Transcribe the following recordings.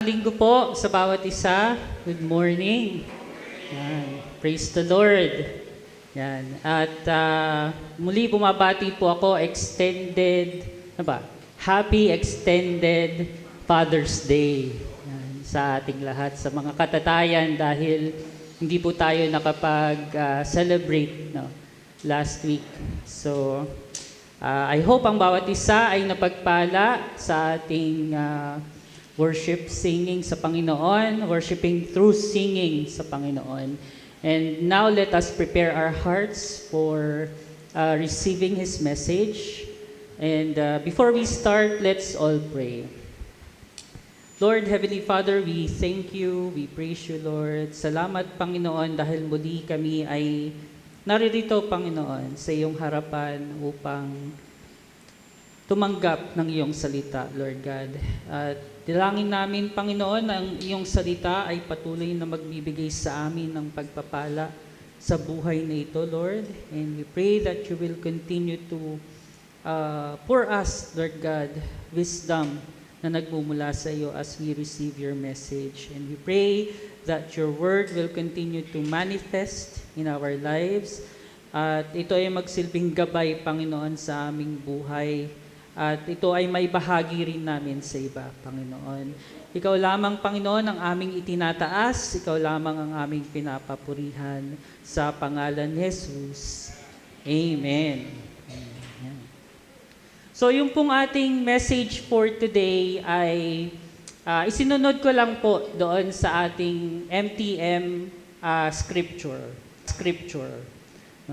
Linggo po sa bawat isa. Good morning. Yan. Praise the Lord. Yan. At muli bumabati po ako, Happy Extended Father's Day. Yan. Sa ating lahat, sa mga katatayan dahil hindi po tayo nakapag-celebrate last week. So, I hope ang bawat isa ay napagpala sa ating worship singing sa Panginoon, worshiping through singing sa Panginoon. And now let us prepare our hearts for receiving His message. And before we start, let's all pray. Lord, Heavenly Father, we thank you, we praise you, Lord. Salamat, Panginoon, dahil muli kami ay naririto, Panginoon, sa iyong harapan upang tumanggap ng iyong salita, Lord God. At dilangin namin, Panginoon, ang iyong salita ay patuloy na magbibigay sa amin ng pagpapala sa buhay na ito, Lord. And we pray that you will continue to pour us, Lord God, wisdom na nagmumula sa iyo as we receive your message. And we pray that your word will continue to manifest in our lives. At ito ay magsilbing gabay, Panginoon, sa aming buhay. At ito ay may bahagi rin namin sa iba, Panginoon. Ikaw lamang, Panginoon, ang aming itinataas. Ikaw lamang ang aming pinapapurihan sa pangalan ni Jesus. Amen. Amen. So yung pong ating message for today ay isinunod ko lang po doon sa ating MTM scripture.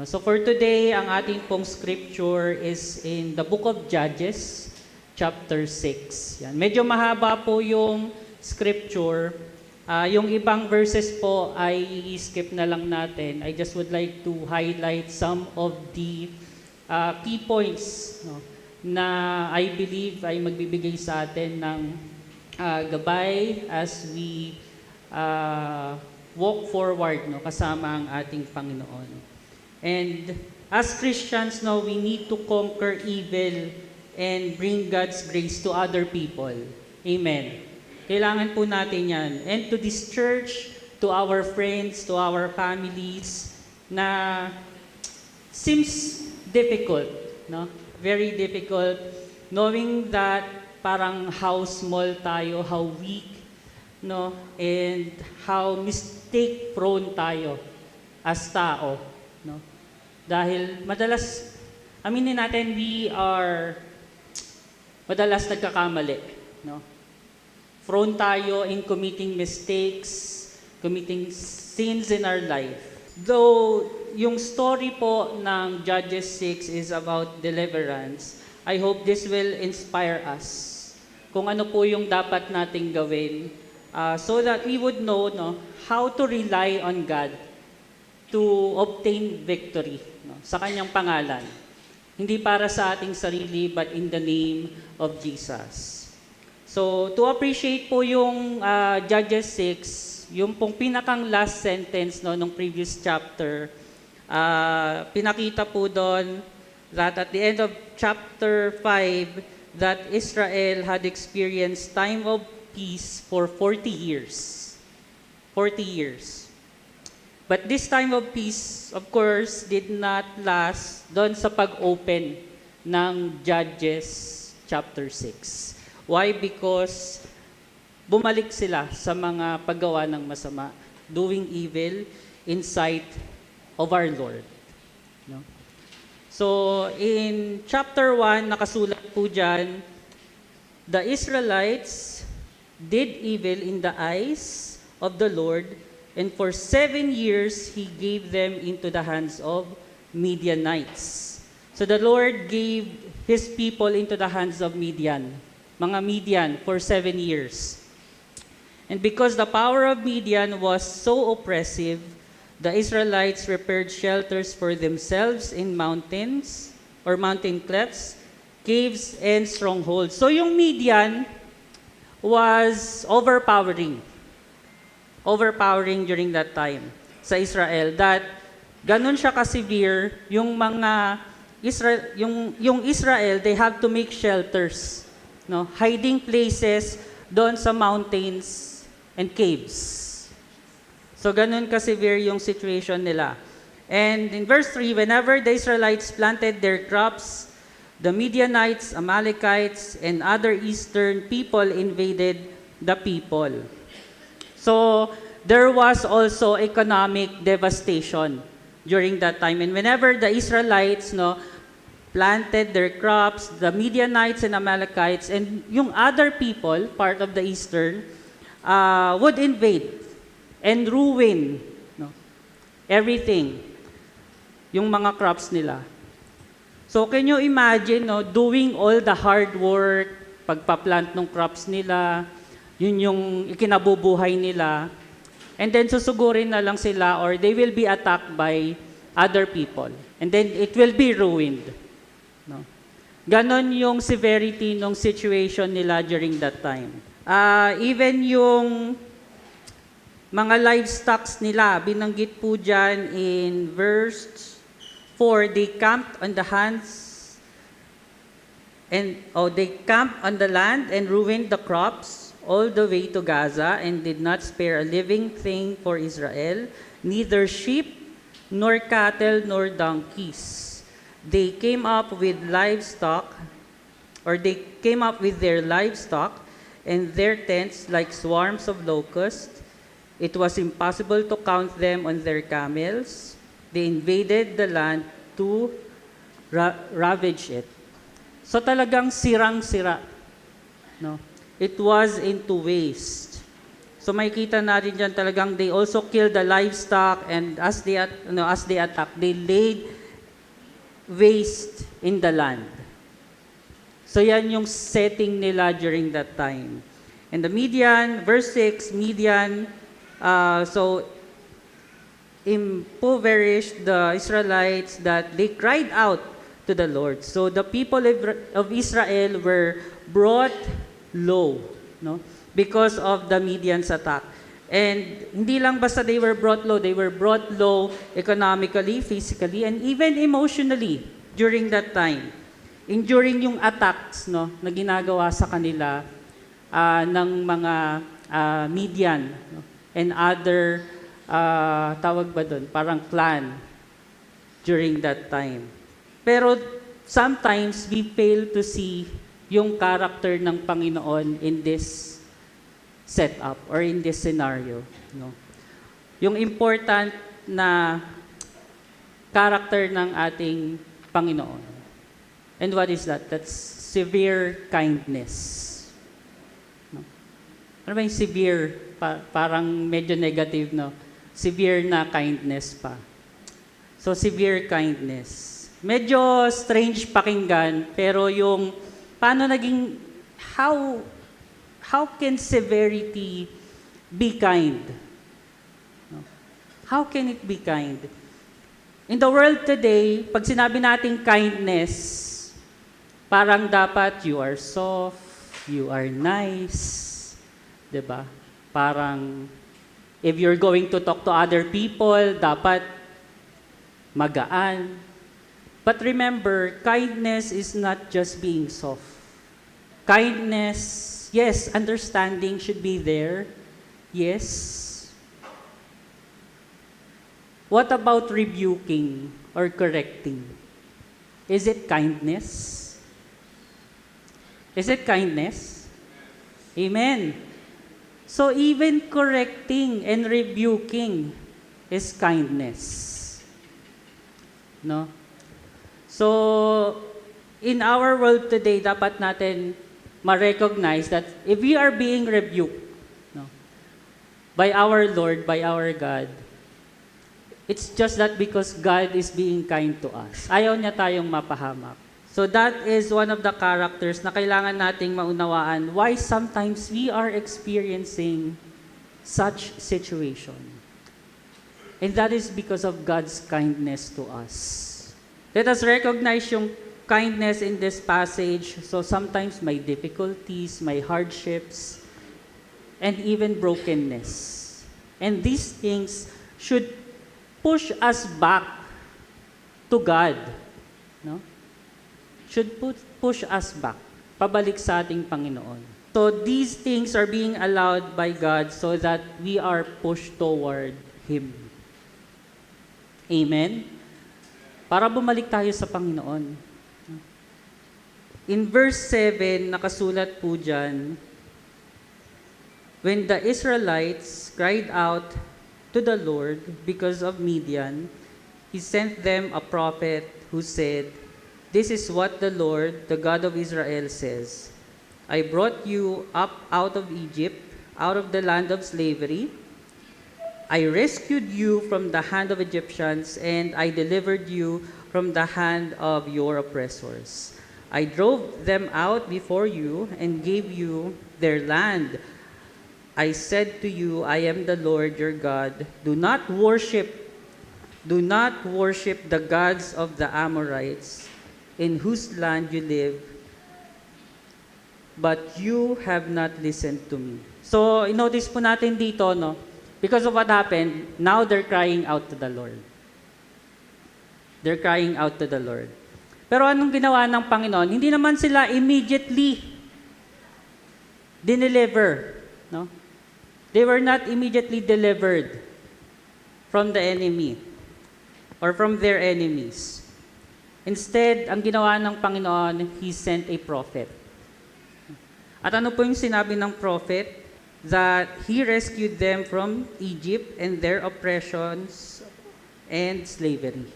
So for today, ang ating pong scripture is in the book of Judges, chapter 6. Yan. Medyo mahaba po yung scripture. Yung ibang verses po ay i-skip na lang natin. I just would like to highlight some of the key points na I believe ay magbibigay sa atin ng gabay as we walk forward kasama ang ating Panginoon. And as Christians, we need to conquer evil and bring God's grace to other people. Amen. Kailangan po natin yan. And to this church, to our friends, to our families, na seems difficult, very difficult, knowing that parang how small tayo, how weak, and how mistake-prone tayo as tao. Dahil madalas, aminin natin, we are madalas nagkakamali. Prone tayo in committing mistakes, committing sins in our life. Though yung story po ng Judges 6 is about deliverance, I hope this will inspire us kung ano po yung dapat nating gawin so that we would know how to rely on God to obtain victory sa kanyang pangalan. Hindi para sa ating sarili, but in the name of Jesus. So, to appreciate po yung Judges 6, yung pong pinakang last sentence nung previous chapter, pinakita po doon that at the end of chapter 5, that Israel had experienced time of peace for 40 years. 40 years. But this time of peace, of course, did not last doon sa pag-open ng Judges chapter 6. Why? Because bumalik sila sa mga paggawa ng masama, doing evil in sight of our Lord. So, in chapter 1, nakasulat po dyan, the Israelites did evil in the eyes of the Lord, and for 7 years, He gave them into the hands of Midianites. So the Lord gave His people into the hands of Midian, mga Midian, for 7 years. And because the power of Midian was so oppressive, the Israelites prepared shelters for themselves in mountains or mountain clefts, caves, and strongholds. So yung Midian was overpowering during that time sa Israel, that ganun siya ka-severe, yung mga yung Israel, they have to make shelters, hiding places doon sa mountains and caves. So ganun ka-severe yung situation nila. And in verse 3, whenever the Israelites planted their crops, the Midianites, Amalekites, and other eastern people invaded the people. So there was also economic devastation during that time. And whenever the Israelites planted their crops, the Midianites and Amalekites, and yung other people, part of the eastern, would invade and ruin everything, yung mga crops nila. So can you imagine, doing all the hard work, pagpa-plant ng crops nila, yun yung ikinabubuhay nila, and then susugurin na lang sila or they will be attacked by other people. And then it will be ruined. No? Ganon yung severity ng situation nila during that time. Even yung mga livestock nila, binanggit po dyan in verse 4, they camped on the land and ruined the crops all the way to Gaza and did not spare a living thing for Israel, neither sheep, nor cattle, nor donkeys. They came up with their livestock and their tents like swarms of locusts. It was impossible to count them on their camels. They invaded the land to ravage it. So talagang sirang-sira. No? It was into waste. So makikita natin dyan talagang they also killed the livestock and as they attacked, they laid waste in the land. So yan yung setting nila during that time. And the Midian, verse 6, Midian, impoverished the Israelites that they cried out to the Lord. So the people of Israel were brought low, because of the Midian's attack. And hindi lang basta they were brought low economically, physically, and even emotionally during that time. During yung attacks na ginagawa sa kanila ng mga Midian and other tawag ba doon? Parang clan during that time. Pero sometimes we fail to see yung character ng Panginoon in this setup or in this scenario. Yung important na character ng ating Panginoon. And what is that? That's severe kindness. Ano ba yung severe? Parang medyo negative, severe na kindness pa. So, severe kindness. Medyo strange pakinggan, pero yung, how can severity be kind? How can it be kind? In the world today, pag sinabi nating kindness, parang dapat you are soft, you are nice, diba? Parang, if you're going to talk to other people, dapat magaan. But remember, kindness is not just being soft. Kindness, yes, understanding should be there. Yes. What about rebuking or correcting? Is it kindness? Is it kindness? Amen. So even correcting and rebuking is kindness. No? So in our world today, dapat natin ma-recognize that if we are being rebuked by our Lord, by our God, it's just that because God is being kind to us. Ayaw niya tayong mapahamak. So that is one of the characters na kailangan nating maunawaan why sometimes we are experiencing such situation. And that is because of God's kindness to us. Let us recognize yung kindness in this passage. So sometimes may difficulties, may hardships, and even brokenness. And these things should push us back to God. Should push us back, pabalik sa ating Panginoon. So these things are being allowed by God so that we are pushed toward Him. Amen? Para bumalik tayo sa Panginoon. In verse 7, nakasulat po dyan, when the Israelites cried out to the Lord because of Midian, He sent them a prophet who said, "This is what the Lord, the God of Israel, says. I brought you up out of Egypt, out of the land of slavery. I rescued you from the hand of Egyptians, and I delivered you from the hand of your oppressors. I drove them out before you and gave you their land. I said to you, I am the Lord your God. Do not worship the gods of the Amorites, in whose land you live, but you have not listened to me." So, notice po natin dito, no? Because of what happened, now they're crying out to the Lord. They're crying out to the Lord. Pero anong ginawa ng Panginoon? Hindi naman sila immediately dineliver, no? They were not immediately delivered from the enemy or from their enemies. Instead, ang ginawa ng Panginoon, He sent a prophet. At ano po yung sinabi ng prophet? That He rescued them from Egypt and their oppressions and slavery.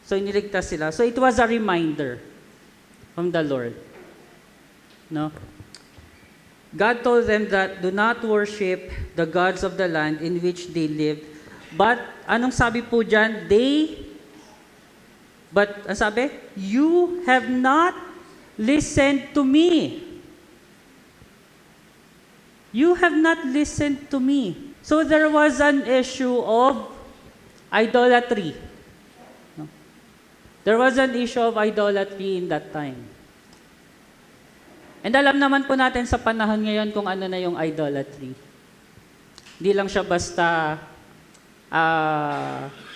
So, iniligtas sila. So, it was a reminder from the Lord. No? God told them that do not worship the gods of the land in which they lived. But, anong sabi po dyan? Ang sabi? You have not listened to me. You have not listened to me. So there was an issue of idolatry. No? There was an issue of idolatry in that time. And alam naman po natin sa panahon ngayon kung ano na yung idolatry. Hindi lang siya basta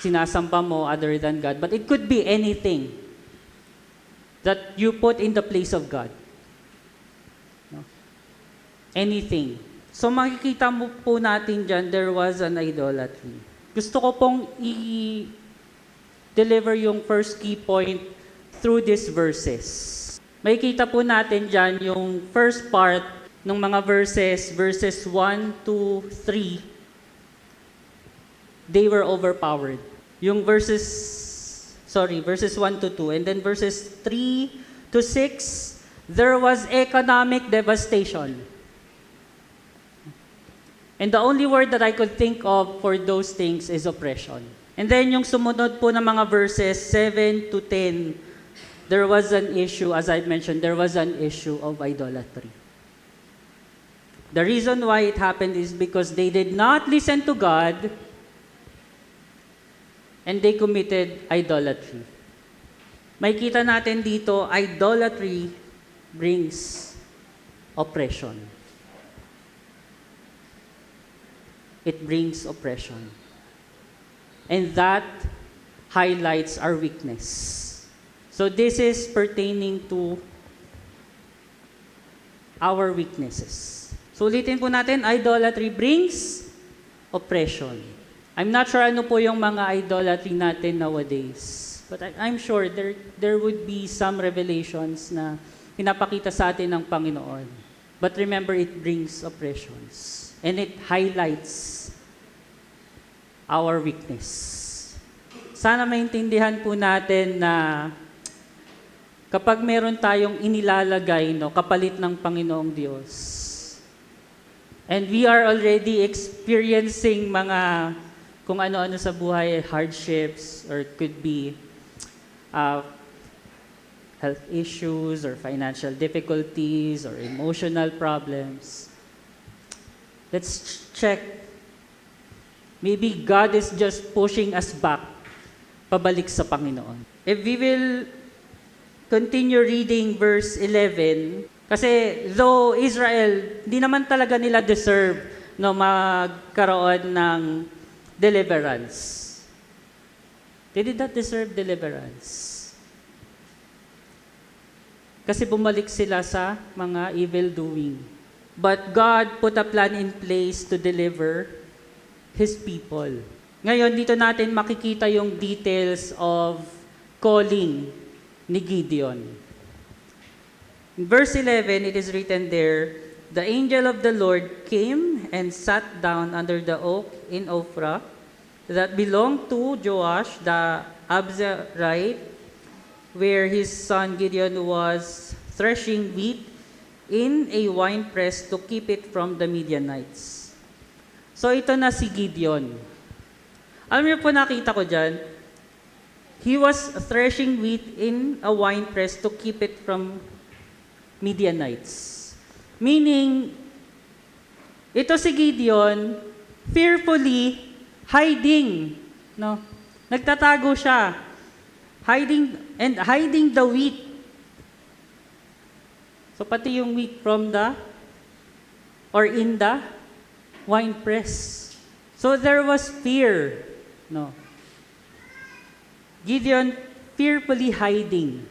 sinasamba mo other than God, but it could be anything that you put in the place of God. No? Anything. So makikita mo po natin dyan, there was an idolatry. Gusto ko pong i-deliver yung first key point through these verses. Makikita po natin dyan yung first part ng mga verses 1 to 3, they were overpowered. Yung verses 1 to 2, and then verses 3 to 6, there was economic devastation. And the only word that I could think of for those things is oppression. And then yung sumunod po ng mga verses 7 to 10, there was an issue, as I mentioned, there was an issue of idolatry. The reason why it happened is because they did not listen to God and they committed idolatry. Makikita natin dito, idolatry brings oppression. It brings oppression. And that highlights our weakness. So this is pertaining to our weaknesses. So ulitin po natin, idolatry brings oppression. I'm not sure ano po yung mga idolatry natin nowadays. But I'm sure there would be some revelations na pinapakita sa atin ng Panginoon. But remember, it brings oppressions. And it highlights our weakness. Sana maintindihan po natin na kapag meron tayong inilalagay, kapalit ng Panginoong Diyos, and we are already experiencing mga kung ano-ano sa buhay, hardships, or could be health issues, or financial difficulties, or emotional problems, let's check. Maybe God is just pushing us back, pabalik sa Panginoon. If we will continue reading verse 11, kasi though Israel, hindi naman talaga nila deserve magkaroon ng deliverance. They did not deserve deliverance. Kasi bumalik sila sa mga evil doing. But God put a plan in place to deliver His people. Ngayon, dito natin makikita yung details of calling ni Gideon. In verse 11, it is written there, "The angel of the Lord came and sat down under the oak in Ophrah that belonged to Joash the Abzerite, where his son Gideon was threshing wheat in a winepress to keep it from the Midianites." So ito na si Gideon. Alam niyo po, nakita ko dyan, he was threshing wheat in a winepress to keep it from Midianites. Meaning, ito si Gideon, fearfully hiding. No? Nagtatago siya. Hiding the wheat. So pati yung wheat from the, or in the winepress. So there was fear. No. Gideon fearfully hiding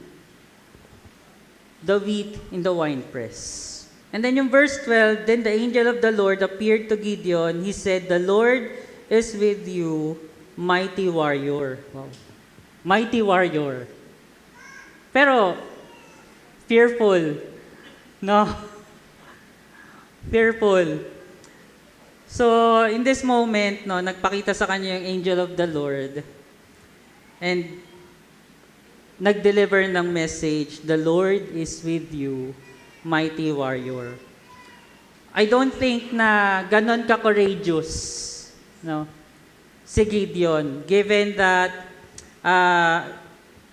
the wheat in the winepress. And then yung verse 12, "Then the angel of the Lord appeared to Gideon. He said, 'The Lord is with you, mighty warrior.'" Wow. Mighty warrior. Pero, fearful. No? Fearful. So, in this moment, no, nagpakita sa kanya yung angel of the Lord. And nag-deliver ng message, "The Lord is with you, mighty warrior." I don't think na ganon ka-courageous, no, si Gideon, given that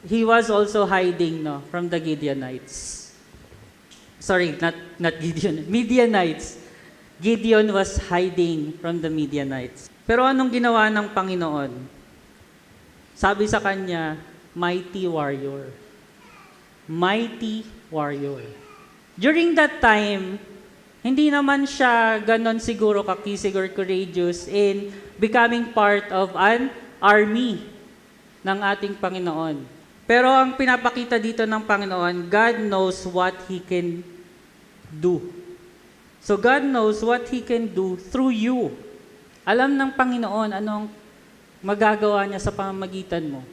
he was also hiding, no, from the Gideonites. Sorry, not Gideon, Midianites. Gideon was hiding from the Midianites. Pero anong ginawa ng Panginoon? Sabi sa kanya, mighty warrior. Mighty warrior. During that time, hindi naman siya ganon siguro kakisig or courageous in becoming part of an army ng ating Panginoon. Pero ang pinapakita dito ng Panginoon, God knows what He can do. So God knows what He can do through you. Alam ng Panginoon anong magagawa niya sa pamamagitan mo.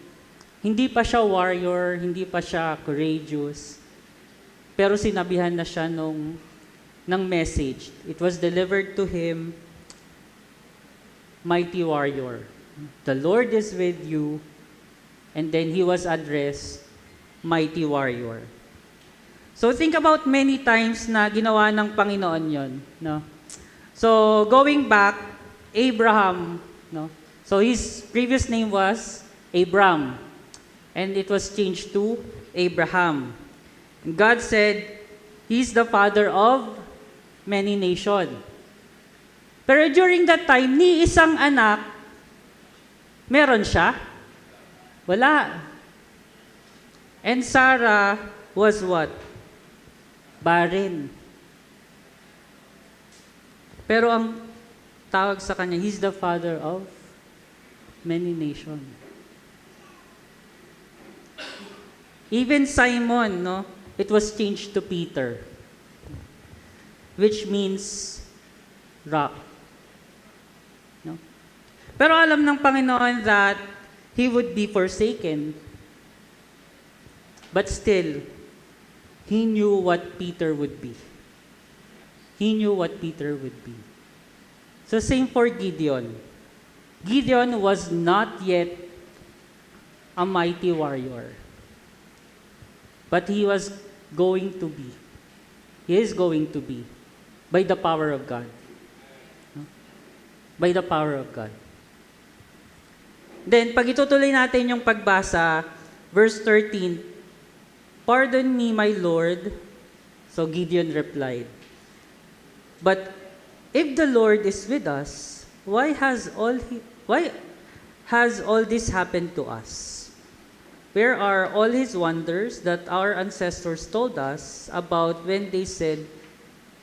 Hindi pa siya warrior, hindi pa siya courageous, pero sinabihan na siya ng message. It was delivered to him, mighty warrior. The Lord is with you, and then he was addressed, mighty warrior. So think about many times na ginawa ng Panginoon yon, no? So going back, Abraham, no? So his previous name was Abram, and it was changed to Abraham. And God said, he's the father of many nations. Pero during that time, ni isang anak, meron siya? Wala. And Sarah was what? Barren. Pero ang tawag sa kanya, he's the father of many nations. Even Simon, no, it was changed to Peter, which means rock. No? Pero alam ng Panginoon that he would be forsaken. But still, he knew what Peter would be. He knew what Peter would be. So same for Gideon. Gideon was not yet a mighty warrior. But he was going to be. He is going to be by the power of God. No? By the power of God. Then, pag itutuloy natin yung pagbasa, verse 13, "Pardon me, my Lord." So Gideon replied, "But if the Lord is with us, why has all this happened to us? Where are all His wonders that our ancestors told us about when they said,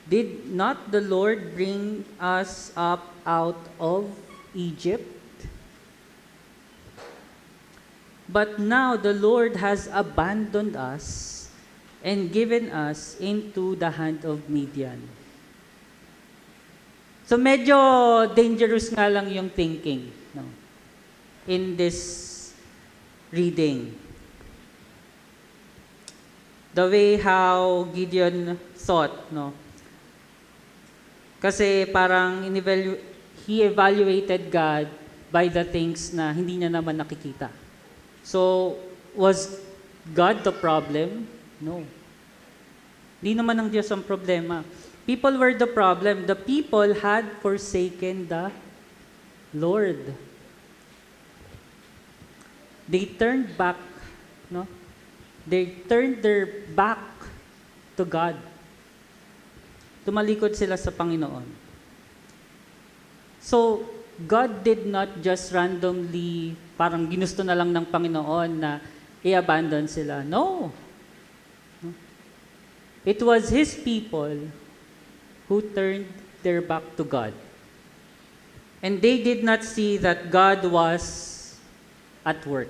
'Did not the Lord bring us up out of Egypt?' But now the Lord has abandoned us and given us into the hand of Midian." So medyo dangerous nga lang yung thinking, no, in this reading. The way how Gideon thought, no? Kasi parang he evaluated God by the things na hindi niya naman nakikita. So, was God the problem? No. Hindi naman ang Diyos ang problema. People were the problem. The people had forsaken the Lord. They turned back, no? They turned their back to God. Tumalikod sila sa Panginoon. So, God did not just randomly, parang ginusto na lang ng Panginoon na i-abandon sila. No. It was His people who turned their back to God. And they did not see that God was at work.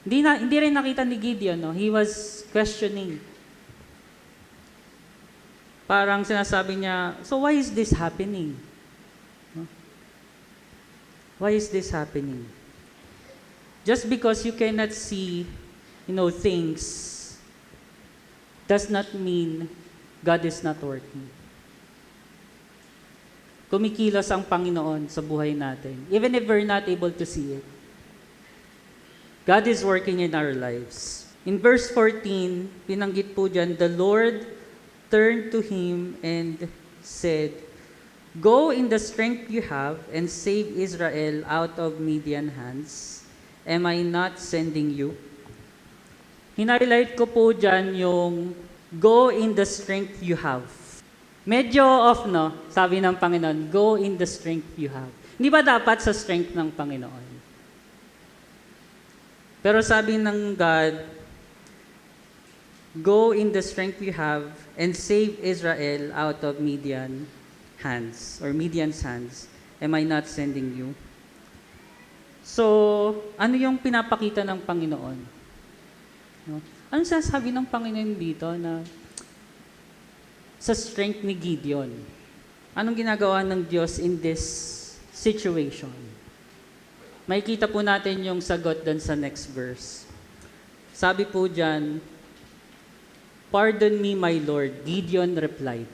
Hindi rin nakita ni Gideon, no? He was questioning. Parang sinasabi niya, so why is this happening? No? Why is this happening? Just because you cannot see, things, does not mean God is not working. Kumikilos ang Panginoon sa buhay natin, even if we're not able to see it. God is working in our lives. In verse 14, pinanggit po dyan, the Lord turned to him and said, "Go in the strength you have and save Israel out of Midian hands. Am I not sending you?" Hinighlight ko po dyan yung go in the strength you have. Medyo off, no? Sabi ng Panginoon, go in the strength you have. Hindi ba dapat sa strength ng Panginoon? Pero sabi ng God, go in the strength you have and save Israel out of Midian's hands. Am I not sending you? So, ano yung pinapakita ng Panginoon? No? Ano sasabi ng Panginoon dito na sa strength ni Gideon? Anong ginagawa ng Diyos in this situation? Makikita po natin yung sagot dun sa next verse. Sabi po dyan, "Pardon me, my Lord," Gideon replied.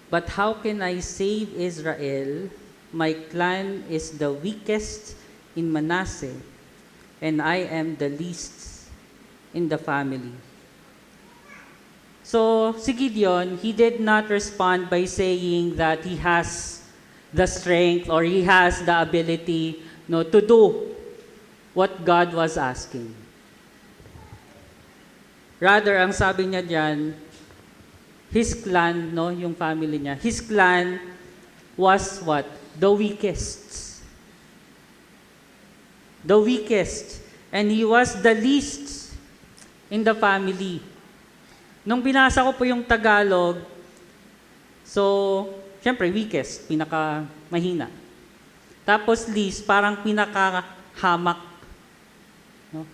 "But how can I save Israel? My clan is the weakest in Manasseh, and I am the least in the family." So, si Gideon, he did not respond by saying that he has the strength or he has the ability, to do what God was asking. Rather, ang sabi niya diyan, his clan, yung family niya, his clan was what? The weakest. The weakest. And he was the least in the family. Nung binasa ko po yung Tagalog, so, syempre, weakest, pinaka-mahina. Tapos least, parang pinaka-hamak.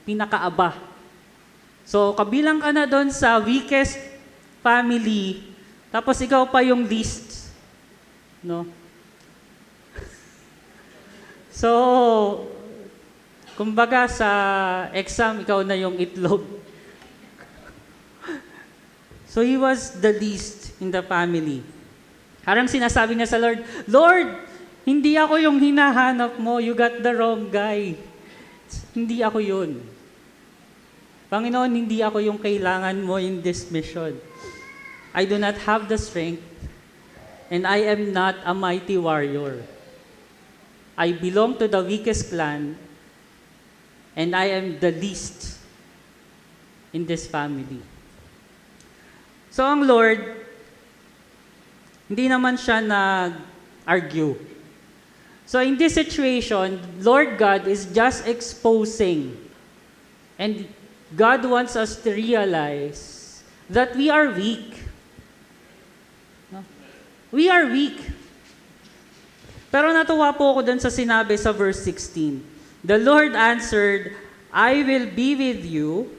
Pinaka-aba. So, kabilang ka na doon sa weakest family, tapos ikaw pa yung least. No? So, kumbaga sa exam, ikaw na yung itlog. So, he was the least in the family. Parang sinasabi niya sa Lord, "Lord, hindi ako yung hinahanap mo. You got the wrong guy. Hindi ako yun. Panginoon, hindi ako yung kailangan mo in this mission. I do not have the strength, and I am not a mighty warrior. I belong to the weakest clan, and I am the least in this family." So ang Lord, hindi naman siya nag-argue. So in this situation, Lord God is just exposing, and God wants us to realize that we are weak. No? We are weak. Pero natuwa po ako dun sa sinabi sa verse 16. The Lord answered, "I will be with you,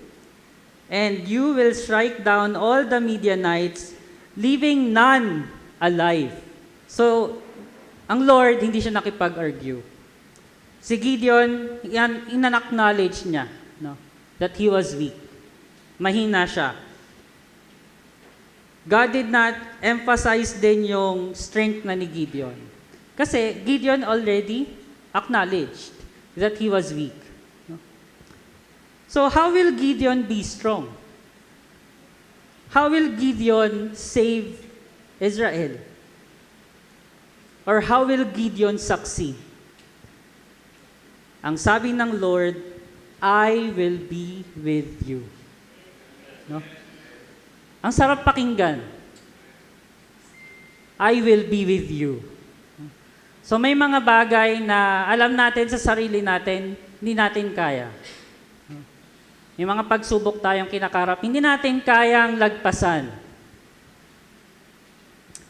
and you will strike down all the Midianites leaving none alive. So, ang Lord, hindi siya nakipag-argue. Si Gideon, in-acknowledge niya, no, that he was weak. Mahina siya. God did not emphasize din yung strength na ni Gideon. Kasi Gideon already acknowledged that he was weak. No? So how will Gideon be strong? How will Gideon save Israel? Or how will Gideon succeed? Ang sabi ng Lord, I will be with you. No? Ang sarap pakinggan. I will be with you. So may mga bagay na alam natin sa sarili natin, hindi natin kaya. May mga pagsubok tayong kinakarap, hindi natin kayang lagpasan.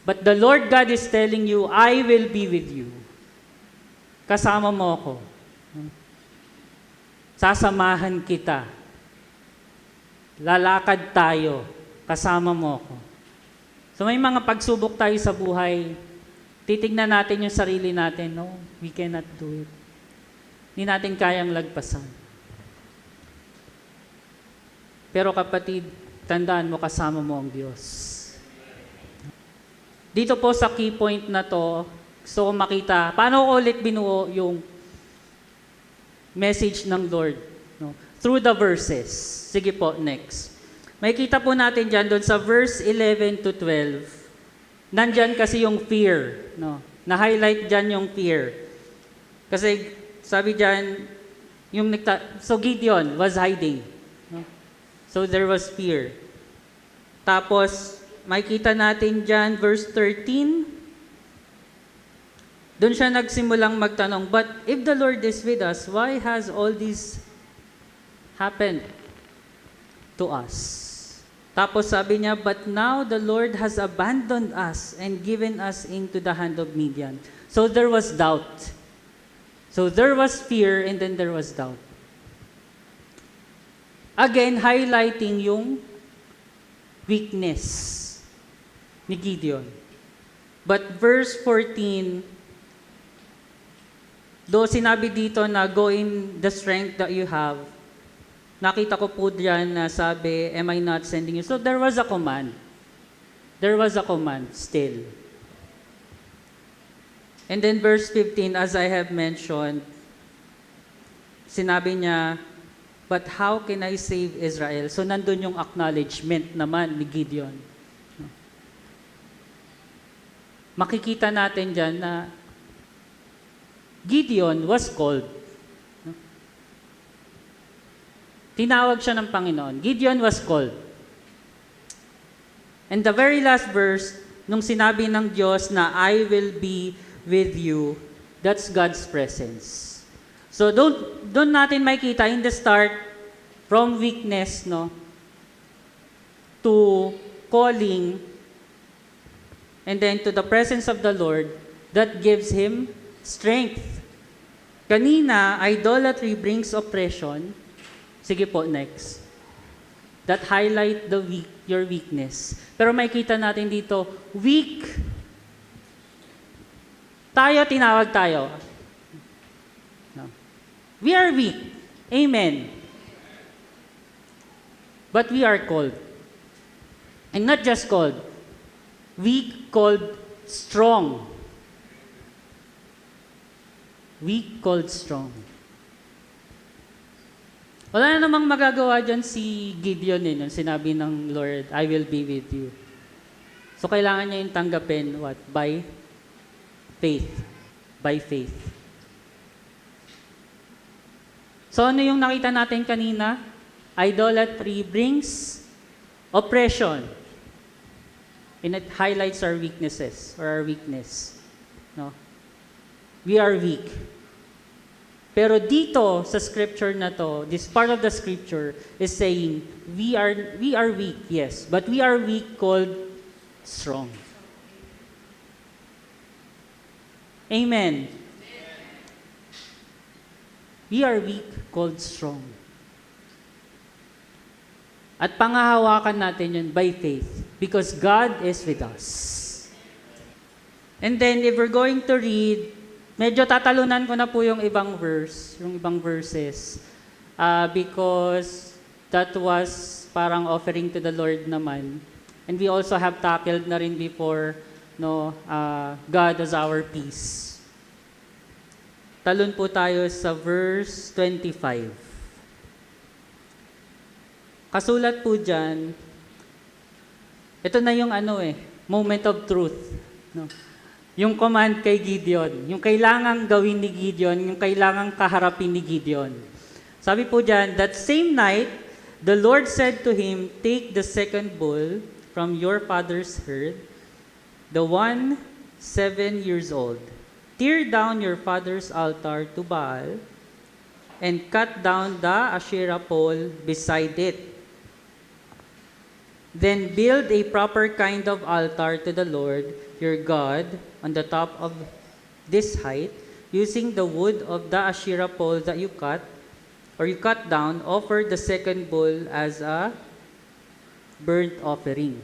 But the Lord God is telling you, I will be with you. Kasama mo ako. Sasamahan kita. Lalakad tayo. Kasama mo ako. So may mga pagsubok tayo sa buhay, titignan natin yung sarili natin, no, we cannot do it. Hindi natin kayang lagpasan. Pero kapatid, tandaan mo, kasama mo ang Diyos. Dito po sa key point na to, gusto ko makita, paano ko ulit binuo yung message ng Lord? No? Through the verses. Sige po, next. May kita po natin dyan doon sa verse 11 to 12. Nandyan kasi yung fear. No? Na-highlight dyan yung fear. Kasi sabi dyan, so Gideon was hiding. No? So there was fear. Tapos, may kita natin dyan, verse 13. Doon siya nagsimulang magtanong, but if the Lord is with us, why has all this happened to us? Tapos sabi niya, but now the Lord has abandoned us and given us into the hand of Midian. So there was doubt. So there was fear and then there was doubt. Again, highlighting yung weakness ni Gideon. But verse 14, though sinabi dito na go in the strength that you have, nakita ko po diyan na sabi, am I not sending you? So there was a command. There was a command still. And then verse 15, as I have mentioned, sinabi niya, but how can I save Israel? So nandun yung acknowledgement naman ni Gideon. Makikita natin diyan na Gideon was called. Tinawag siya ng Panginoon. Gideon was called. And the very last verse, nung sinabi ng Diyos na I will be with you, that's God's presence. So doon natin makita in the start, from weakness, no, to calling, and then to the presence of the Lord, that gives him strength. Kanina, idolatry brings oppression. Sige po, next. That highlight your weakness. Pero makikita natin dito, weak. Tinawag tayo. No. We are weak. Amen. But we are called. And not just called. Weak called strong. Weak called strong. Wala na namang magagawa dyan si Gideon nung sinabi ng Lord, I will be with you. So kailangan niya yung tanggapin, what? By faith. By faith. So ano yung nakita natin kanina? Idolatry brings oppression. And it highlights our weaknesses or our weakness. No? We are weak. Pero dito sa scripture na to, this part of the scripture is saying, we are weak, yes, but we are weak called strong. Amen. We are weak called strong. At pangahawakan natin yun by faith because God is with us. And then if we're going to read, medyo tatalunan ko na po yung ibang verses. Because that was parang offering to the Lord naman. And we also have tackled na rin before, God as our peace. Talon po tayo sa verse 25. Kasulat po dyan, ito na yung moment of truth. No? Yung command kay Gideon, yung kailangang gawin ni Gideon, yung kailangang kaharapin ni Gideon. Sabi po dyan, that same night, the Lord said to him, take the second bull from your father's herd, the one 7 years old. Tear down your father's altar to Baal, and cut down the Asherah pole beside it. Then build a proper kind of altar to the Lord your God on the top of this height, using the wood of the Asherah pole that you cut down. Offer the second bull as a burnt offering.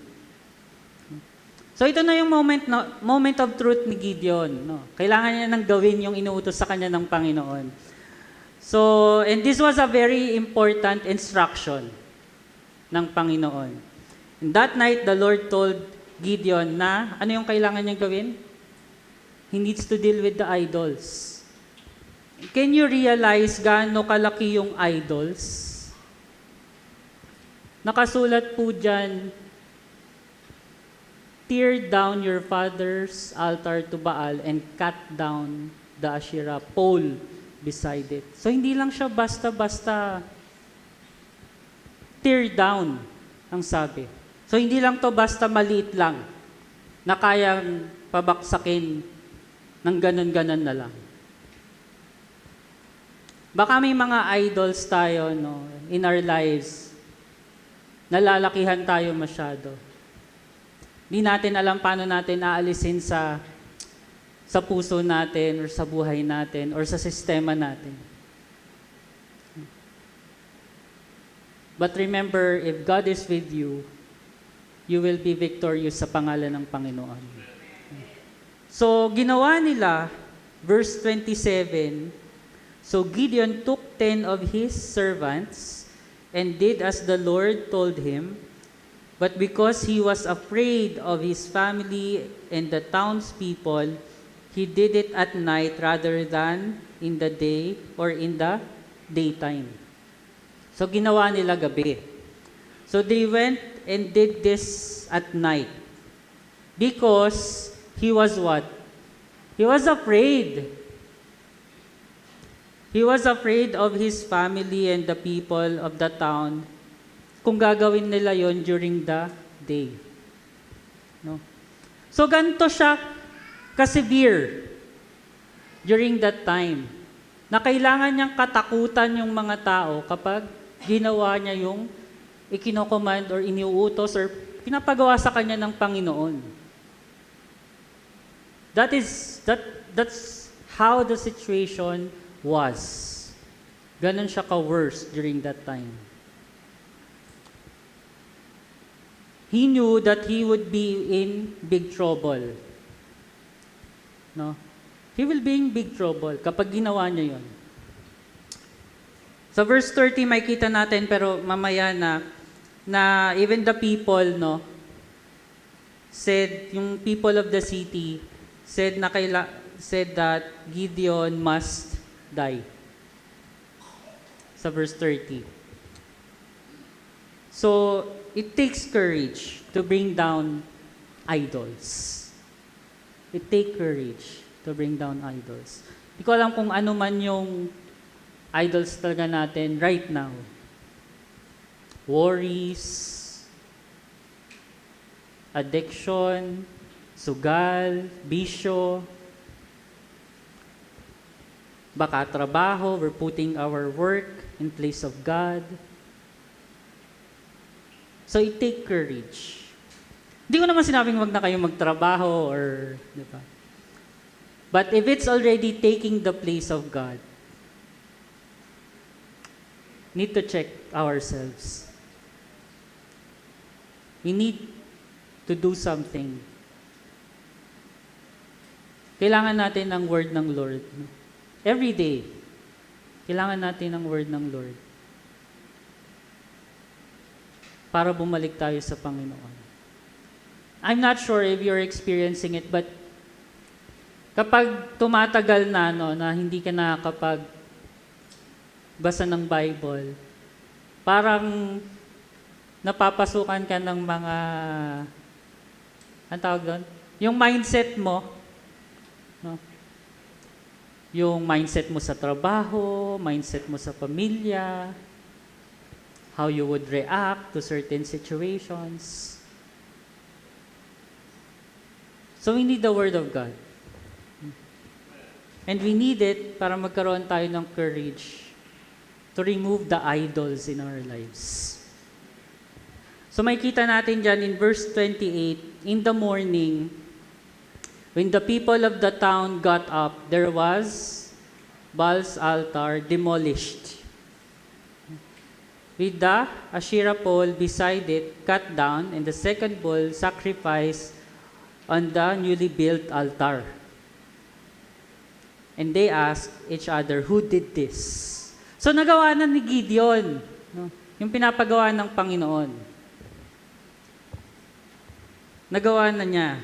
So ito na yung moment of truth ni Gideon. No? Kailangan niya nang gawin yung inuutos sa kanya ng Panginoon. So, and this was a very important instruction ng Panginoon. And that night, the Lord told Gideon na, ano yung kailangan niyang gawin? He needs to deal with the idols. Can you realize gaano kalaki yung idols? Nakasulat po dyan, tear down your father's altar to Baal and cut down the Asherah pole beside it. So hindi lang siya basta-basta tear down ang sabi. So hindi lang to basta maliit lang na kayang pabaksakin ng ganun-ganun na lang. Baka may mga idols tayo in our lives. Nalalakihan tayo masyado. Hindi natin alam paano natin aalisin sa puso natin or sa buhay natin or sa sistema natin. But remember, if God is with you, you will be victorious sa pangalan ng Panginoon. So, ginawa nila, verse 27, so Gideon took 10 of his servants and did as the Lord told him, but because he was afraid of his family and the townspeople, he did it at night rather than in the day or in the daytime. So, ginawa nila gabi. So, they went and did this at night. Because he was what? He was afraid. He was afraid of his family and the people of the town kung gagawin nila yon during the day. No? So, ganito siya ka-severe during that time na kailangan niyang katakutan yung mga tao kapag ginawa niya yung ikinocommand or iniuutos or pinapagawa sa kanya ng Panginoon. That's how the situation was. Ganon siya ka-worse during that time. He knew that he would be in big trouble. No? He will be in big trouble kapag ginawa niya yon. Sa verse 30 makita natin pero mamaya na even the people said, yung people of the city said that Gideon must die. Sa verse 30. So, it takes courage to bring down idols. It takes courage to bring down idols. Hindi ko alam kung ano man yung idols talaga natin right now. Worries, addiction, sugal, bisyo, baka trabaho, we're putting our work in place of God. So it takes courage. Hindi ko naman sinabing wag na kayo magtrabaho or, di ba? But if it's already taking the place of God, need to check ourselves. We need to do something. Kailangan natin ng word ng Lord. Every day, kailangan natin ng word ng Lord para bumalik tayo sa Panginoon. I'm not sure if you're experiencing it, but kapag tumatagal na, na hindi ka nakakapagbasa ng Bible, parang napapasukan ka ng mga, ang tawag doon? Yung mindset mo, no? Yung mindset mo sa trabaho, mindset mo sa pamilya, how you would react to certain situations. So we need the Word of God. And we need it para magkaroon tayo ng courage to remove the idols in our lives. So makikita natin dyan in verse 28, in the morning, when the people of the town got up, there was Baal's altar demolished, with the Asherah pole beside it cut down, and the second bull sacrificed on the newly built altar. And they asked each other, who did this? So nagawa na ni Gideon, no? Yung pinapagawa ng Panginoon. Nagawa na niya.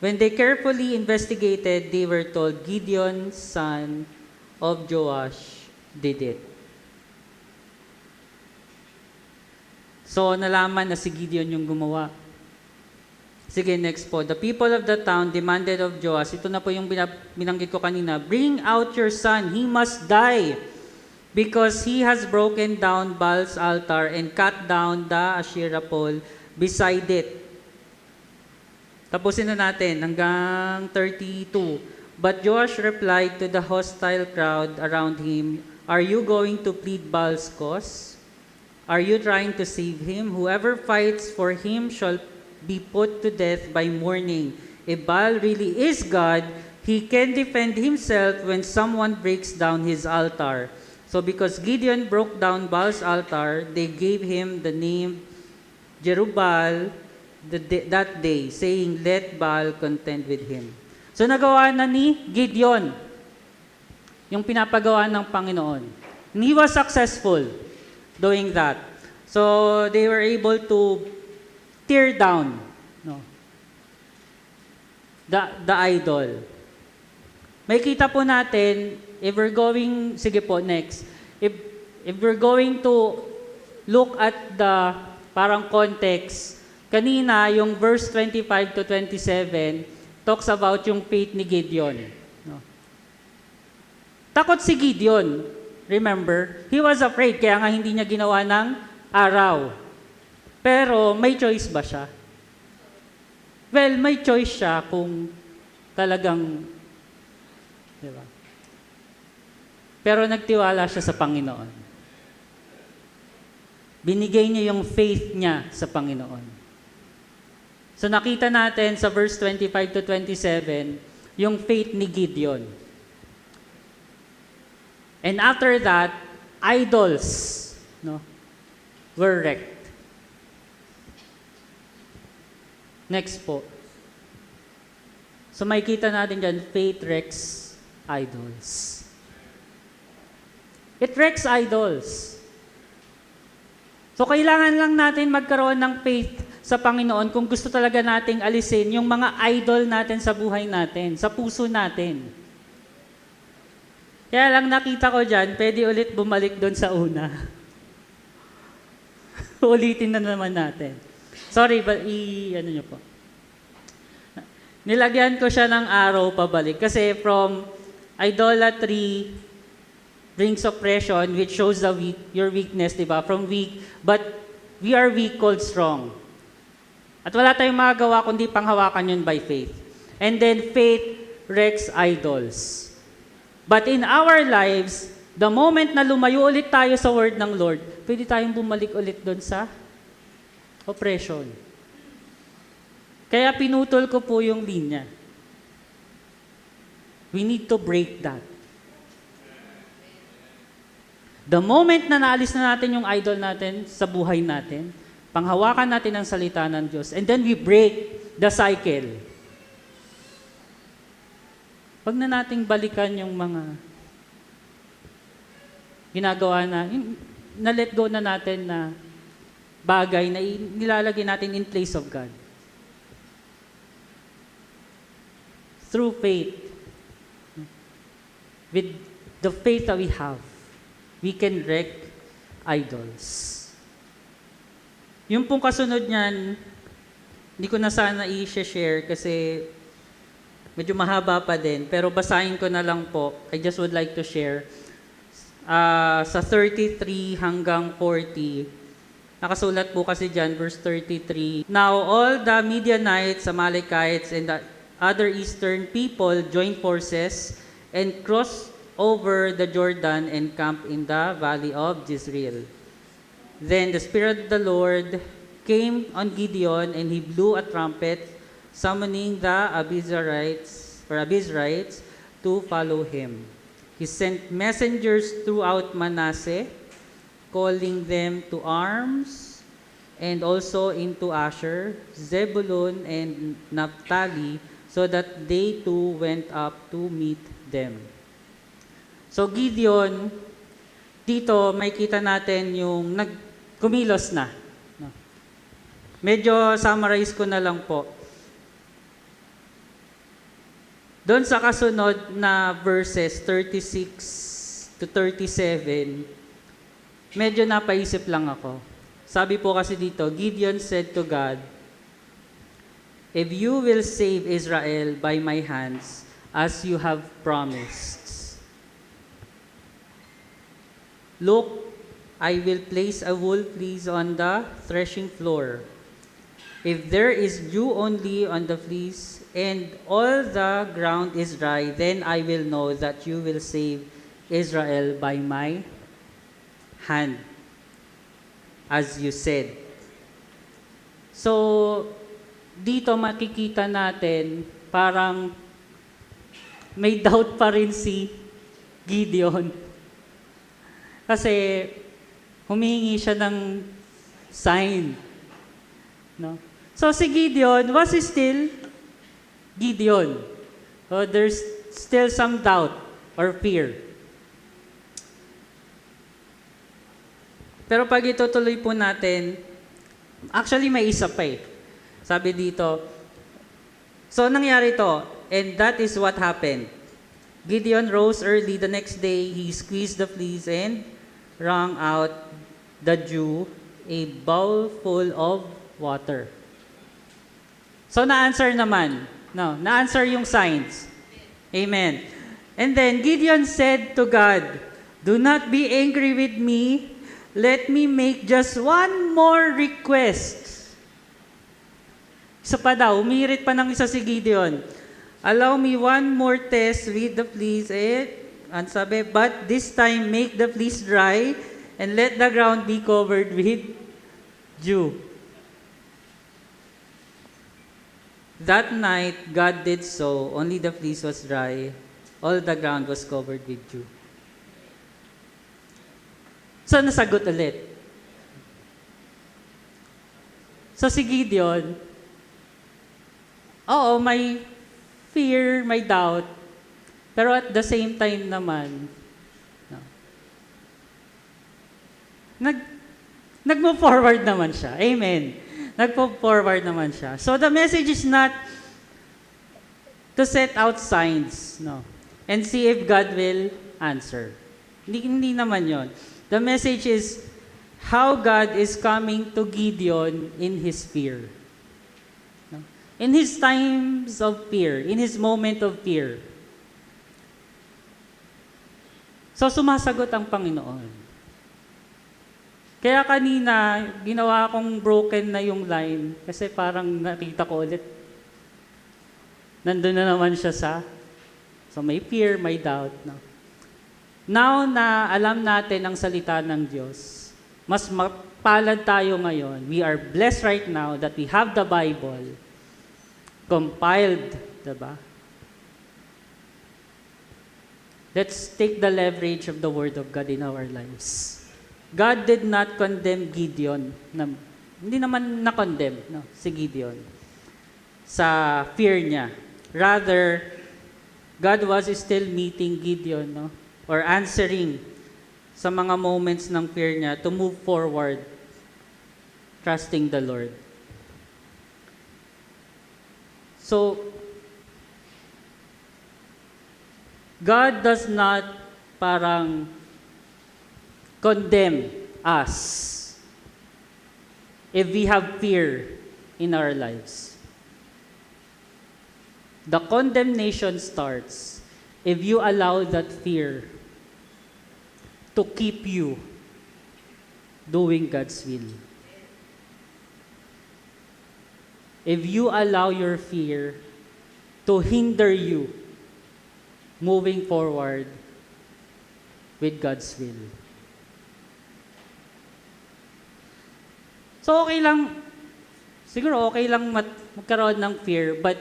When they carefully investigated, they were told, Gideon, son of Joash, did it. So, nalaman na si Gideon yung gumawa. Sige, next po. The people of the town demanded of Joash, ito na po yung binanggit ko kanina, bring out your son, he must die, because he has broken down Baal's altar and cut down the Asherah pole beside it. Tapusin na natin hanggang 32. But Joash replied to the hostile crowd around him, are you going to plead Baal's cause? Are you trying to save him? Whoever fights for him shall be put to death by morning. If Baal really is God, he can defend himself when someone breaks down his altar. So because Gideon broke down Baal's altar, they gave him the name Jerubbaal that day, saying, let Baal contend with him. So nagawa na ni Gideon yung pinapagawa ng Panginoon. And he was successful doing that. So they were able to tear down, no, the idol. May kita po natin, if we're going, sige po, next. If we're going to look at the parang context, kanina, yung verse 25 to 27, talks about yung faith ni Gideon. No? Takot si Gideon. Remember, he was afraid, kaya nga hindi niya ginawa ng araw. Pero may choice ba siya? Well, may choice siya kung talagang, di ba? Pero nagtiwala siya sa Panginoon. Binigay niya yung faith niya sa Panginoon. So nakita natin sa verse 25 to 27, yung faith ni Gideon. And after that, idols, no, were wrecked. Next po. So makikita natin dyan, faith wrecks idols. It wrecks idols. So kailangan lang natin magkaroon ng faith sa Panginoon kung gusto talaga nating alisin yung mga idol natin sa buhay natin, sa puso natin. Kaya lang nakita ko dyan, pwede ulit bumalik doon sa una. Ulitin na naman natin. Sorry, but ano nyo po. Nilagyan ko siya ng arrow pabalik kasi from idolatry brings oppression, which shows your weakness, di ba? From weak, but we are weak called strong. At wala tayong magagawa kundi panghawakan yun by faith. And then faith wrecks idols. But in our lives, the moment na lumayo ulit tayo sa word ng Lord, pwede tayong bumalik ulit doon sa oppression. Kaya pinutol ko po yung linya. We need to break that. The moment na naalis na natin yung idol natin sa buhay natin, panghawakan natin ang salita ng Diyos, and then we break the cycle. Wag na nating balikan yung mga ginagawa na let go na natin na bagay na nilalagay natin in place of God. Through faith, with the faith that we have, we can wreck idols. Yung pong kasunod niyan, hindi ko na sana i-share kasi medyo mahaba pa din, pero basahin ko na lang po. I just would like to share. Sa 33 hanggang 40, nakasulat po kasi dyan, verse 33, Now all the Midianites, Amalekites, and the other eastern people joined forces and crossed over the Jordan and camped in the valley of Jezreel. Then the Spirit of the Lord came on Gideon, and he blew a trumpet, summoning the Abiezrites to follow him. He sent messengers throughout Manasseh, calling them to arms, and also into Asher, Zebulun, and Naphtali, so that they too went up to meet them. So Gideon, dito may kita natin yung kumilos na. No? Medyo summarize ko na lang po. Doon sa kasunod na verses 36 to 37, medyo napaisip lang ako. Sabi po kasi dito, Gideon said to God, If you will save Israel by my hands, as you have promised, look, I will place a wool fleece on the threshing floor. If there is dew only on the fleece, and all the ground is dry, then I will know that you will save Israel by my hand, as you said. So, dito makikita natin, parang may doubt pa rin si Gideon. Kasi humihingi siya ng sign. No? So si Gideon was still Gideon. So there's still some doubt or fear. Pero pag itutuloy po natin, actually may isa pa eh. Sabi dito, so nangyari to, and that is what happened. Gideon rose early the next day, he squeezed the fleece and wrung out the dew, a bowl full of water. So na-answer naman. No, na-answer yung signs. Amen. And then Gideon said to God, Do not be angry with me. Let me make just one more request. Isa pa daw, umirit pa ng isa si Gideon. Allow me one more test with the fleece. And sabi, but this time make the fleece dry and let the ground be covered with dew. That night, God did so. Only the fleece was dry. All the ground was covered with dew. So, nasagot ulit. So, si Gideon, oo, may fear, may doubt, pero at the same time naman, no, nag-move forward naman siya. Amen. Nag-move forward naman siya. So the message is not to set out signs, no, and see if God will answer. Hindi naman yon. The message is how God is coming to Gideon in his fear. In his times of fear, in his moment of fear. So, sumasagot ang Panginoon. Kaya kanina, ginawa kong broken na yung line kasi parang nakita ko ulit. Nandun na naman siya so may fear, may doubt. No? Now na alam natin ang salita ng Diyos, mas mapalad tayo ngayon. We are blessed right now that we have the Bible compiled, diba? Let's take the leverage of the Word of God in our lives. God did not condemn Gideon. Hindi naman na-condemn si Gideon sa fear niya. Rather, God was still meeting Gideon or answering sa mga moments ng fear niya to move forward, trusting the Lord. So, God does not parang condemn us if we have fear in our lives. The condemnation starts if you allow that fear to keep you doing God's will. If you allow your fear to hinder you moving forward with God's will. So siguro okay lang magkaroon ng fear, but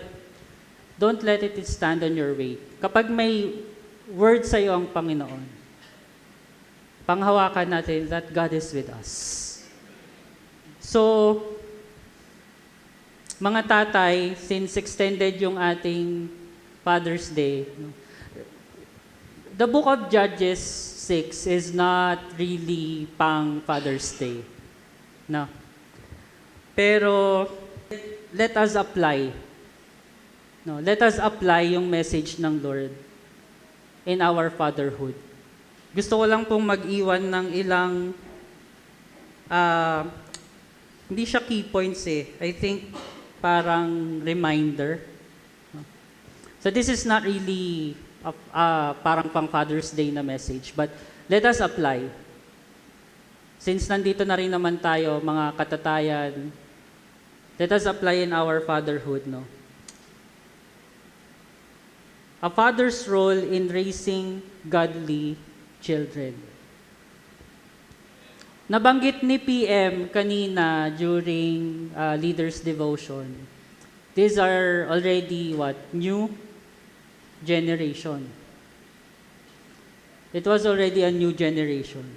don't let it stand on your way. Kapag may word sa iyo ang Panginoon, panghawakan natin that God is with us. So, mga tatay, since extended yung ating Father's Day, the book of Judges 6 is not really pang Father's Day. No. Pero, let us apply. No, let us apply yung message ng Lord in our fatherhood. Gusto ko lang pong mag-iwan ng ilang, hindi siya key points I think parang reminder. So this is not really parang pang Father's Day na message, but let us apply. Since nandito na rin naman tayo, mga katatayan, let us apply in our fatherhood, no? A father's role in raising godly children. Nabanggit ni PM kanina during leaders devotion. These are already new generation. It was already a new generation.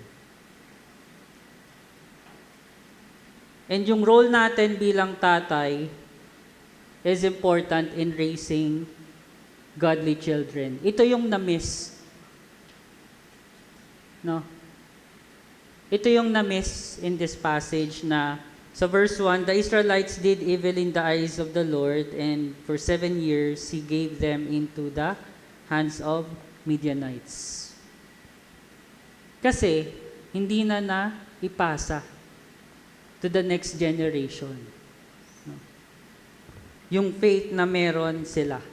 And yung role natin bilang tatay is important in raising godly children. Ito yung na-miss. No? Ito yung na-miss in this passage na sa verse 1, the Israelites did evil in the eyes of the Lord, and for 7 years, He gave them into the hands of Midianites. Kasi, hindi na ipasa to the next generation. No? Yung faith na meron sila.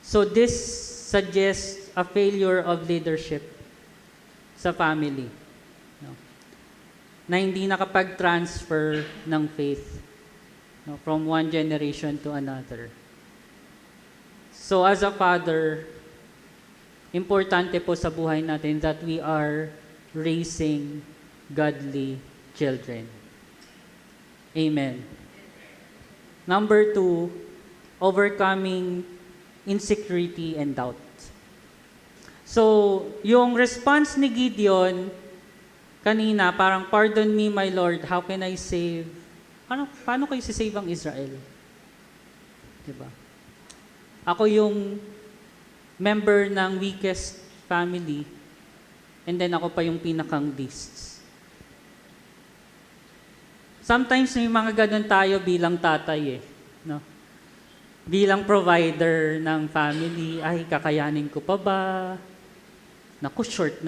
So this suggests a failure of leadership sa family. No? Na hindi nakapag-transfer ng faith from one generation to another. So as a father, importante po sa buhay natin that we are raising godly children. Amen. Number 2, overcoming insecurity and doubt. So, yung response ni Gideon kanina, parang, pardon me, my Lord, how can I save? Paano kayo save ang Israel? Diba? Ako yung member ng weakest family, and then ako pa yung pinakang least. Sometimes may mga ganun tayo bilang tatay no? Bilang provider ng family, ay, kakayanin ko pa ba? Naku, short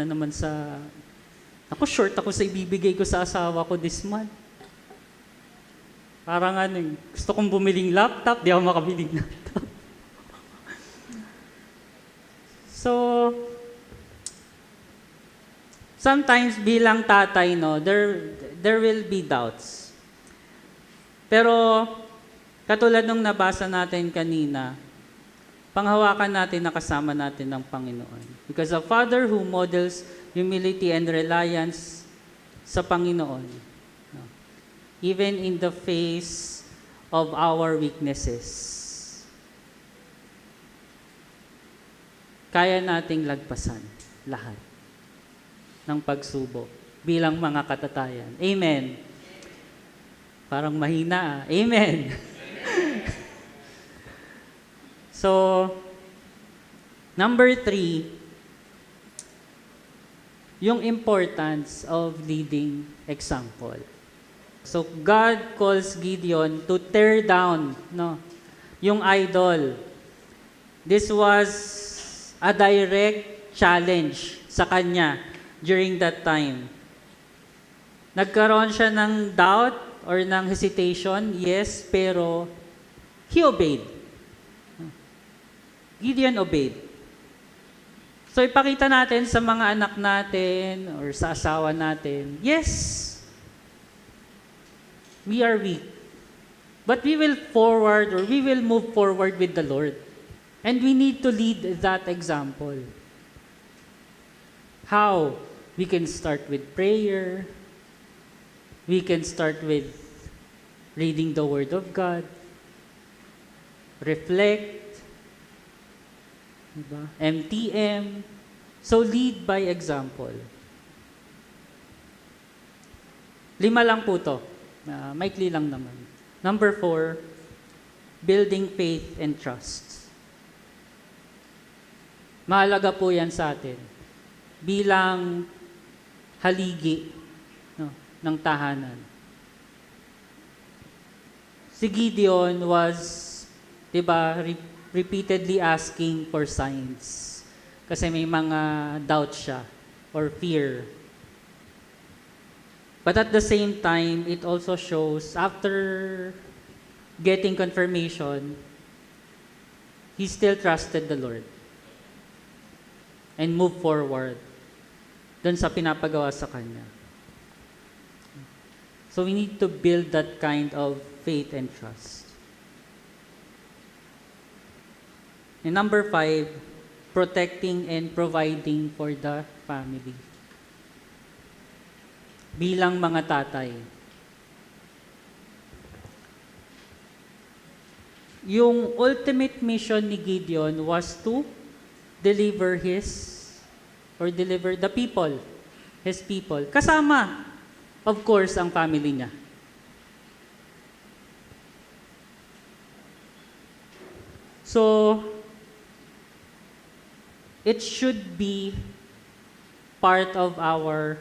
ako sa ibibigay ko sa asawa ko this month. Parang gusto kong bumiling laptop, di ako makabiling laptop. So, sometimes bilang tatay, there will be doubts. Pero, katulad nung nabasa natin kanina, panghawakan natin na kasama natin ng Panginoon. Because a father who models humility and reliance sa Panginoon, even in the face of our weaknesses. kaya nating lagpasan lahat ng pagsubok bilang mga katatayan. Amen. Parang mahina. Amen. So, number 3, yung importance of leading example. So, God calls Gideon to tear down, yung idol. This was a direct challenge sa kanya during that time. Nagkaroon siya ng doubt or ng hesitation, yes, pero he obeyed. Gideon obeyed. So ipakita natin sa mga anak natin or sa asawa natin, yes, we are weak. But we will move forward with the Lord. And we need to lead that example. How? We can start with prayer. We can start with reading the Word of God. Reflect. Diba? MTM. So, lead by example. 5 lang po to. Maikli lang naman. Number 4, building faith and trust. Mahalaga po yan sa atin. Bilang haligi ng tahanan. Si Gideon was, repeatedly asking for signs. Kasi may mga doubt siya or fear. But at the same time, it also shows after getting confirmation, he still trusted the Lord and moved forward dun sa pinapagawa sa kanya. So we need to build that kind of faith and trust. And number 5, protecting and providing for the family. Bilang mga tatay. Yung ultimate mission ni Gideon was to deliver the people, his people. Kasama, of course, ang family niya. So, it should be part of our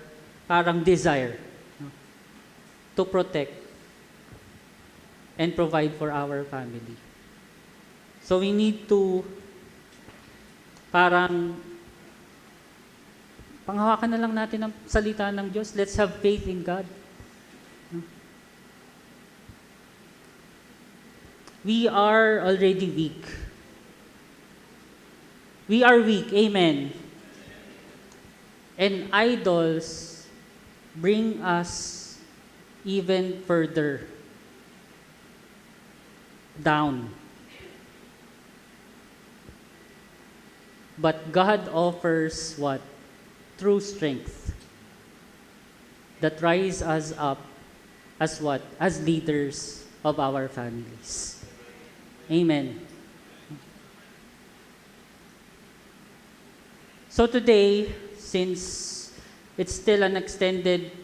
desire to protect and provide for our family. So we need to panghawakan na lang natin ang salita ng Diyos. Let's have faith in God. We are already weak. We are weak. Amen. And idols bring us even further down. But God offers what? True strength that rise us up as what? As leaders of our families. Amen. So today, since it's still an extended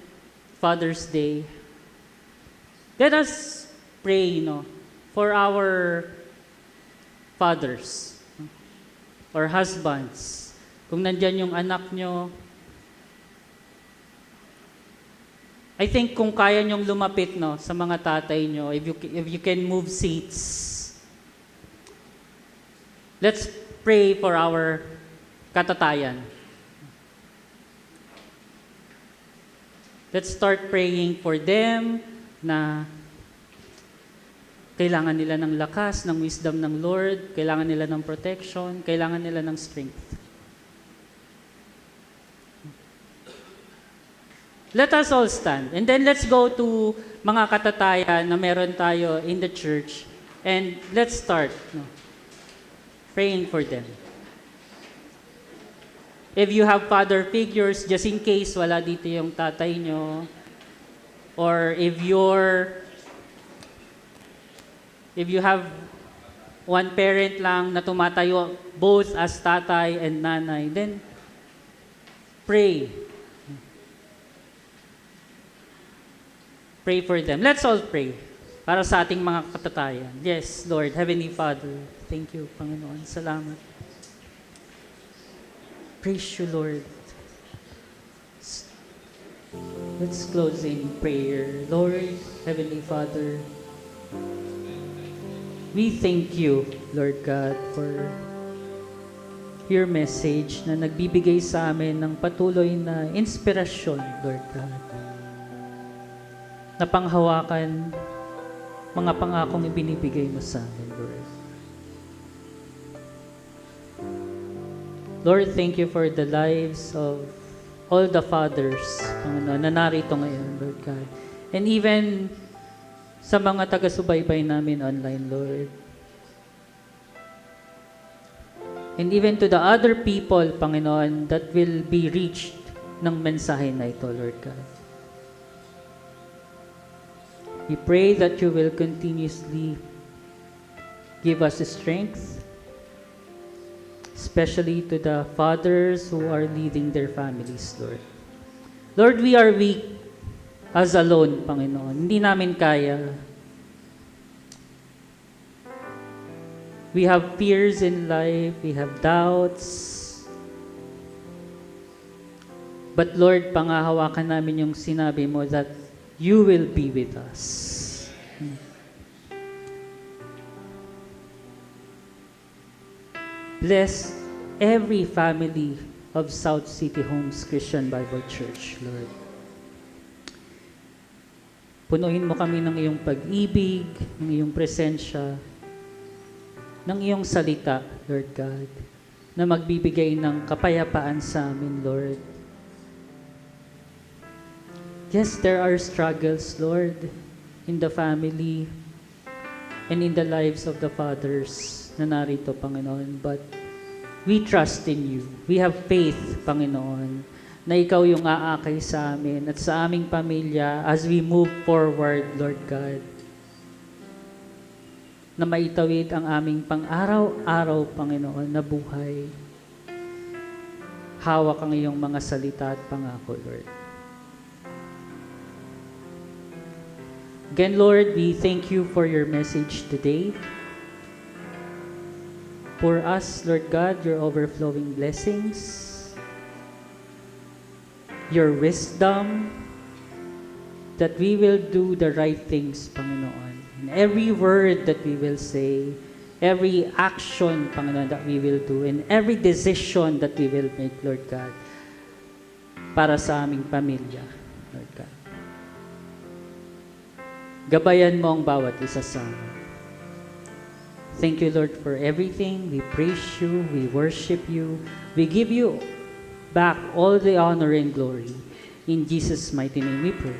Father's Day, let us pray, for our fathers or husbands. Kung nandyan yung anak nyo, I think kung kaya nyong lumapit sa mga tatay nyo, if you can move seats, let's pray for our katatayan. Let's start praying for them na kailangan nila ng lakas, ng wisdom ng Lord, kailangan nila ng protection, kailangan nila ng strength. Let us all stand. And then let's go to mga katatayan na meron tayo in the church. And let's start praying for them. If you have father figures, just in case wala dito yung tatay nyo, or if you have one parent lang na tumatayo both as tatay and nanay, then pray. Pray for them. Let's all pray para sa ating mga katatayan. Yes, Lord, Heavenly Father, thank you, Panginoon. Salamat. Praise you, Lord. Let's close in prayer. Lord, Heavenly Father, we thank you, Lord God, for your message na nagbibigay sa amin ng patuloy na inspirasyon, Lord God, na panghawakan mga pangakong ibinibigay mo sa amin, Lord. Lord, thank you for the lives of all the fathers na narito ngayon, Lord God. And even sa mga taga-subaybay namin online, Lord. And even to the other people, Panginoon, that will be reached ng mensahe na ito, Lord God. We pray that you will continuously give us strength, especially to the fathers who are leading their families, Lord. Lord, we are weak as alone, Panginoon. Hindi namin kaya. We have fears in life, we have doubts. But Lord, pangahawakan namin yung sinabi mo that you will be with us. Bless every family of South City Homes Christian Bible Church, Lord. Punuin mo kami ng iyong pag-ibig, ng iyong presensya, ng iyong salita, Lord God, na magbibigay ng kapayapaan sa amin, Lord. Yes, there are struggles, Lord, in the family and in the lives of the fathers na narito, Panginoon. But we trust in you. We have faith, Panginoon, na ikaw yung aakay sa amin at sa aming pamilya as we move forward, Lord God. Na maitawid ang aming pang-araw-araw, Panginoon, na buhay. Hawak ang iyong mga salita at pangako, Lord. Again, Lord, we thank you for your message today. For us, Lord God, your overflowing blessings, your wisdom, that we will do the right things, Panginoon. And every word that we will say, every action, Panginoon, that we will do, and every decision that we will make, Lord God, para sa aming pamilya, Lord God. Gabayan mo ang bawat isa sa amin. Thank you, Lord, for everything. We praise you, we worship you, we give you back all the honor and glory. In Jesus' mighty name we pray.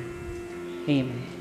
Amen.